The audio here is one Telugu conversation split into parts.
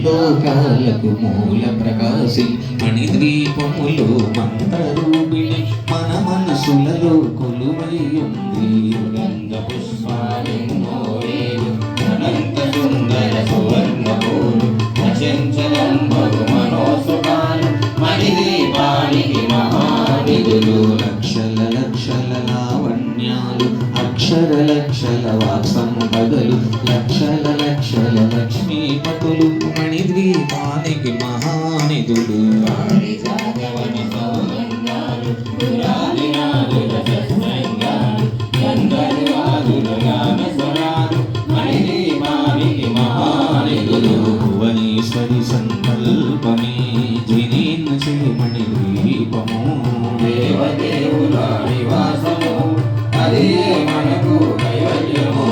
లోకాలకు మూల ప్రకాశి మణిద్వీపములో మంత్రరూపిణి మన మనసులలో కొలువై ఉంది గంగ పుష్పాలెన్నో వేలు అనంత సుందర సువర్ణపూలు అచంచలం బహు మనోసుఖాలు మణిద్వీపానికి మహానిధులు లక్షల లక్షల లావణ్యాలు అక్షర లక్షల వాక్సంపదలు లక్షల లక్షల లక్ష్మీపతులు మణిద్వీపానికి మహానిధులు భువనేశ్వరి సంకల్పమే జినీంచే మణిద్వీపము దేవదేవుల నివాసము అదే మనకు కైవల్యము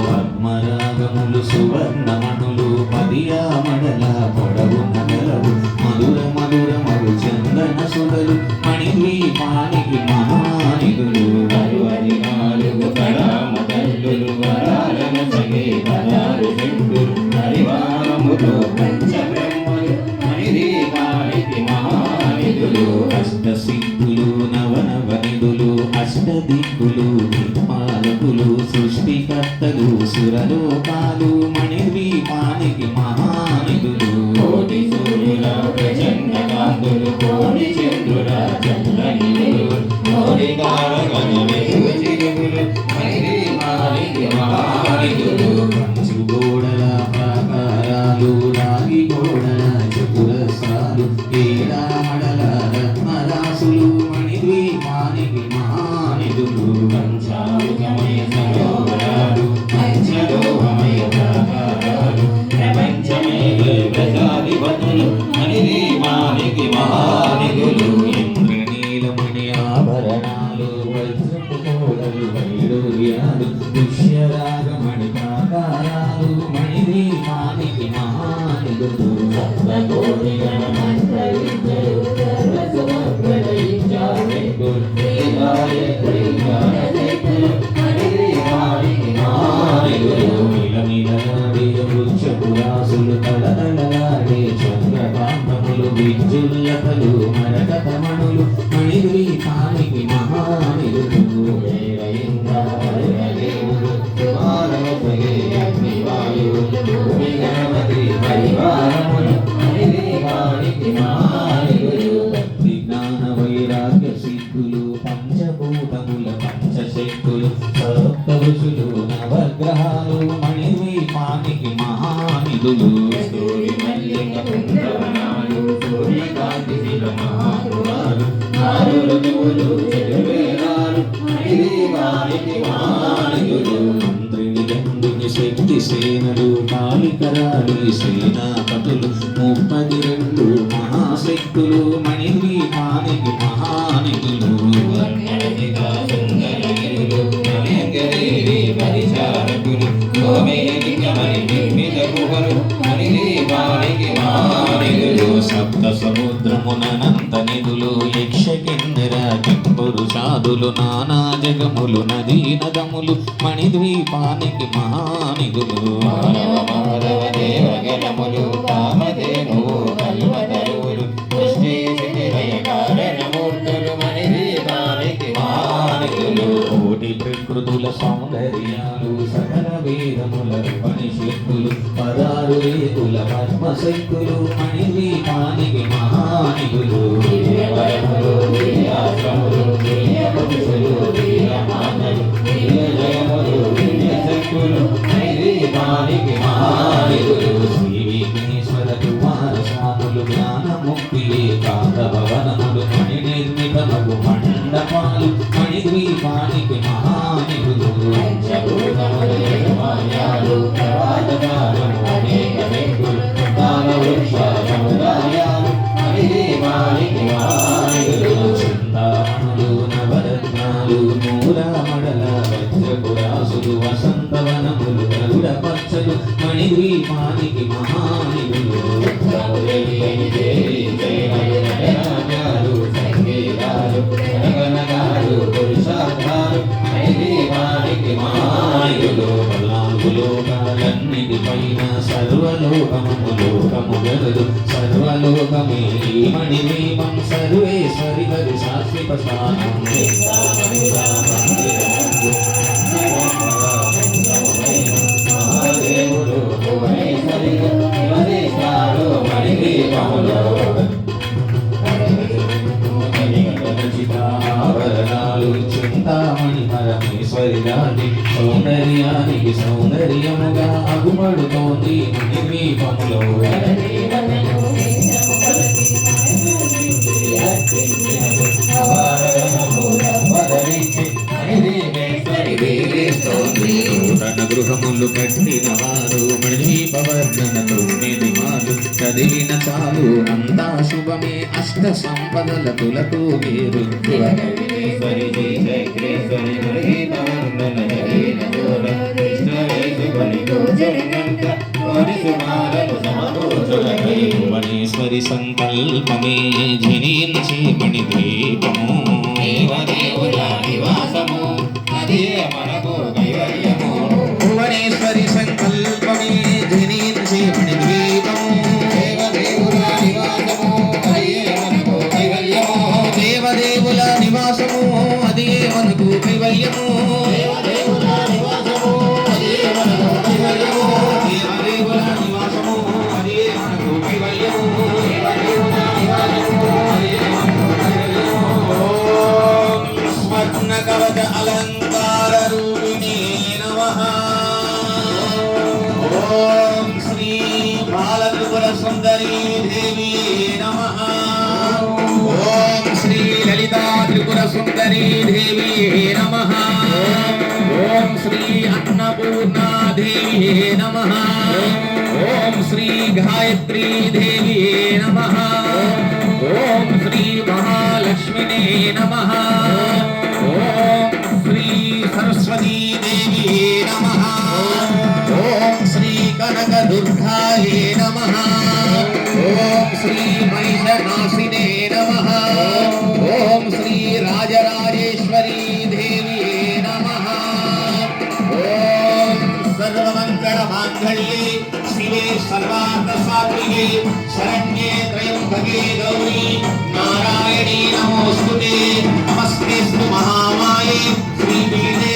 పద్మరాగములు సువర్ణమణులు పదియామడల పొడవు నగలవు మధుర మధుర మరు చందన సుధలు మణిద్వీపానికి మహానిధులు అరువది నాలుగు కళామతల్లులు వరాలను సగే పదాలు చెట్టులు పరివారములు పంచబ్రహ్మలు మణిద్వీపానికి మహానిధులు అష్టసిద్ధులు నవనవనిధులు అష్టదిక్కులు దిక్పాలకులు సృష్టికర్తలు సురలోకాలు మణిద్వీపానికి మహానిధులు కోటి సూర్యుల ప్రచండ కాంతులు కోటి చంద్రుల చంద్రనిధులు కోటి తారకల వెలుగు చిరువులు మణిద్వీపానికి మహానిధులు కంచు గోడల ప్రాకారాలు రాగి గోడల చతురస్రాలు ఏడామడల రత్నరాసులు మణిద్వీపానికి మహానిధులు పంచామృతమయ సరోవరాలు పంచలోహమయ ప్రాకారాలు ప్రపంచమే ప్రజాధిపతులు మణిద్వీపానికి మహానిధులు ఇంద్రనీలమణి ఆభరణాలు వజ్రపు కోడలు వైడూర్యాలు పుష్యరాగమణి ప్రాకారాలు మణిద్వీపానికి మహానిధులు సప్తకోటి గణమంత్రవిద్యలు వృక్షపురాసులు తలతలలాడే చంద్రకాంతములు విద్యుల్లతలు మరకతమణులు మణిద్వీపానికి మహానిధులు పరివారములు మణిద్వీపానికి మహానిధులు జ్ఞాన వైరాగ్య సిద్ధులు పంచభూతముల పంచశక్తులు సప్తఋషులు నవగ్రహాలు మణిద్వీపానికి మహానిధులు సూర్య మల్లిక పుండ్రవనాలు సూర్యకాంతి శిల మహాగృహాలు నారు ఋతువులు చతుర్వేదాలు మణిద్వీపానికి మహానిధులు మంత్రిని గంధిని శక్తి సేనలు కాళికరాళి సేనాపతులు 32 మహాశక్తులు మణిద్వీపానికి మహానిధులు పరిచారకులు నిర్మిత గుహలు మణిద్వీపానికి మహానిధులు సప్త సముద్రమునంత నిధులు యక్ష కిన్నెర కింపురుషాదులు నానా జగములు నదీ నదములు మణిద్వీపానికి మహానిధులు మానవ మాధవ దేవగణములు కామధేను కల్పతరువులు సృష్టి స్థితిలయ కారణమూర్తులు మణిద్వీపానికి మహానిధులు కోటి ప్రకృతుల సౌందర్యాలు సకల వేదముల ఉపనిషత్తులు 16 రేతుల పద్మశక్తులు మణిద్వీపానికి మహానిధులు దివ్యవరములు దివ్యాశ్రములు దివ్యపురుషులు దివ్యమాతలు దివ్యజయములు దివ్యశక్తులు మణిద్వీపానికి మహానిధులు శ్రీ విఘ్నేశ్వర కుమార స్వాములు జ్ఞానముక్తి ఏకాంత భవనములు మణి నిర్మితమగు మండపాలు మణిద్వీపానికి మహానిధులు పంచభూతములు యజమాన్యాలు ప్రవాదకారము అనేక వ్యక్తులు దాన వృక్ష సముదాయాలు మణిద్వీపానికి మహానిధులు చింతామణులు నవరత్నాలు మూలమడల వజ్రపురాసులు వసంతవనములు గరుడ పచ్చలు మణిద్వీపానికి మహానిధులు సంగీతాలు గణగణగాలు పురుషార్థాలు మణిద్వీపానికి మహానిధులు 14 లోకాలన్నిటిపైన సర్వలోకము లోకం ముగరు సర్వలోకమే ఈ మణిదీపం సర్వేశ్వరి గరి శాశ్వత స్థానం మహాదేవుడు భువనేశ్వరి నివసిస్తాడు మణిదీపములో ఆభరణాలు చింతామణి పరమేశ్వరి గారి సౌందర్యానికి సౌందర్యముగా అగుపడుతోంది మణిదీపములో తన గృహములు కట్టిన వారు మణిదీపవర్ధన 9 మాలు చదివిన చాలు అంతా శుభమే అష్ట సంపదల తులకు వేరు భువనేశ్వరి సంకల్పమే జనించి మణిదీపము దేవదేవుల నివాసము అదే మనకు కైవల్యము భువనేశ్వరి సంకల్పమే జనించి మణిదీపము దేవదేవుల నివాసము అదే మనకు కైవల్యము దేవదేవుల నివాసము అదే మనకు కైవల్యము దేవదేవుల నివాసము అదే మనకు కైవల్యము దేవదేవుల నివాసము అదే మనకు కైవల్యము దేవదేవుల నివాసము అదే మనకు కైవల్యము స్వర్ణ కవచ అలంకార రూపిణి నమః ఓం శ్రీ బాలత్రిపుర సుందరీ దేవి నమః ఓం శ్రీ లలితా త్రిపుర సుందరీ దేవి నమః ఓం శ్రీ అన్నపూర్ణా దేవి నమః ఓం శ్రీ గాయత్రీ దేవి నమః ఓం శ్రీ మహాలక్ష్మినే నమః ఓం శ్రీ సరస్వతీ దేవి నమః ఓం శ్రీ కనక దుర్గాయే నమః ఓం శ్రీ మహిషనాశినే నమః ఓం శ్రీ రాజరాజేశ్వరీ దేవి నమః ఓం సర్వమంగళ మాంగళ్యే శివే సర్వార్థ సాత్వికే శరణ్యే త్రయంబకే గౌరీ నారాయణీ నమోస్తుతే నమస్తేస్తు మహామాయే శ్రీపీఠే